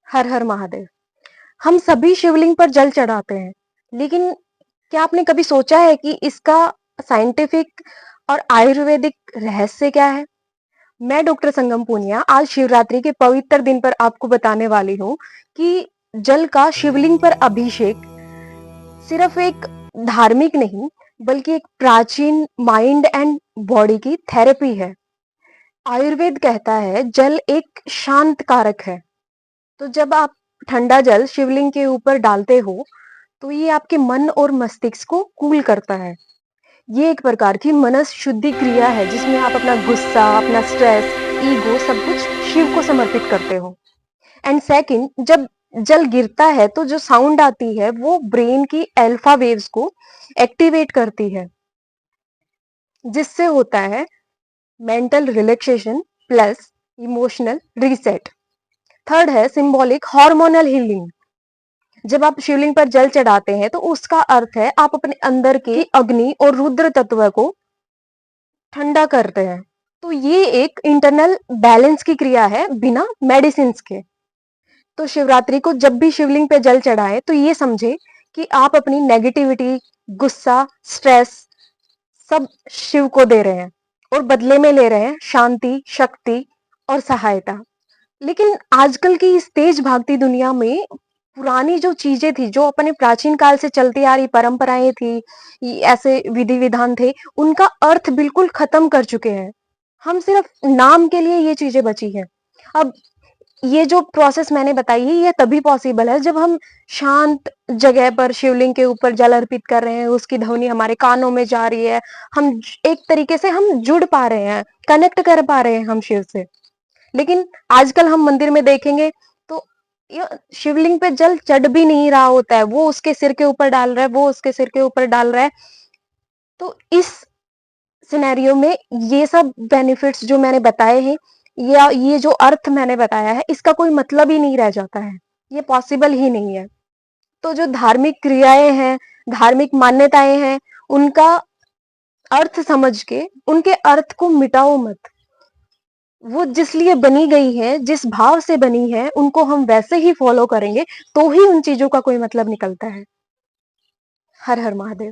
हर हर महादेव। हम सभी शिवलिंग पर जल चढ़ाते हैं, लेकिन क्या आपने कभी सोचा है कि इसका साइंटिफिक और आयुर्वेदिक रहस्य क्या है? मैं डॉक्टर संगम पूनिया आज शिवरात्रि के पवित्र दिन पर आपको बताने वाली हूँ कि जल का शिवलिंग पर अभिषेक सिर्फ एक धार्मिक नहीं, बल्कि एक प्राचीन माइंड एंड बॉडी की थेरेपी है। आयुर्वेद कहता है जल एक शांत कारक है। तो जब आप ठंडा जल शिवलिंग के ऊपर डालते हो, तो ये आपके मन और मस्तिष्क को कूल करता है। ये एक प्रकार की मनस शुद्धि क्रिया है जिसमें आप अपना गुस्सा, अपना स्ट्रेस, ईगो सब कुछ शिव को समर्पित करते हो। एंड सेकंड, जब जल गिरता है तो जो साउंड आती है वो ब्रेन की अल्फा वेव्स को एक्टिवेट करती है, जिससे होता है mental relaxation plus emotional reset. Third है सिंबॉलिक हार्मोनल हीलिंग। जब आप शिवलिंग पर जल चढ़ाते हैं तो उसका अर्थ है आप अपने अंदर के अग्नि और रुद्र तत्व को ठंडा करते हैं। तो ये एक इंटरनल बैलेंस की क्रिया है बिना मेडिसिन के। तो शिवरात्रि को जब भी शिवलिंग पे जल चढ़ाए तो ये समझे कि आप अपनी नेगेटिविटी, गुस्सा, स्ट्रेस सब शिव को दे रहे हैं और बदले में ले रहे हैं शांति, शक्ति और सहायता। लेकिन आजकल की इस तेज भागती दुनिया में पुरानी जो चीजें थी, जो अपने प्राचीन काल से चलती आ रही परंपराएं थी, ऐसे विधि विधान थे, उनका अर्थ बिल्कुल खत्म कर चुके हैं। हम सिर्फ नाम के लिए ये चीजें बची हैं। अब ये जो प्रोसेस मैंने बताई है ये तभी पॉसिबल है जब हम शांत जगह पर शिवलिंग के ऊपर जल अर्पित कर रहे हैं, उसकी ध्वनि हमारे कानों में जा रही है, हम एक तरीके से हम जुड़ पा रहे हैं, कनेक्ट कर पा रहे हैं हम शिव से। लेकिन आजकल हम मंदिर में देखेंगे तो ये शिवलिंग पे जल चढ़ भी नहीं रहा होता है, वो उसके सिर के ऊपर डाल रहा है, वो उसके सिर के ऊपर डाल रहा है। तो इस सिनेरियो में ये सब बेनिफिट्स जो मैंने बताए हैं या ये जो अर्थ मैंने बताया है इसका कोई मतलब ही नहीं रह जाता है, ये पॉसिबल ही नहीं है। तो जो धार्मिक क्रियाएं हैं, धार्मिक मान्यताएं हैं, उनका अर्थ समझ के उनके अर्थ को मिटाओ मत। वो जिस लिए बनी गई है, जिस भाव से बनी है, उनको हम वैसे ही फॉलो करेंगे तो ही उन चीजों का कोई मतलब निकलता है। हर हर महादेव।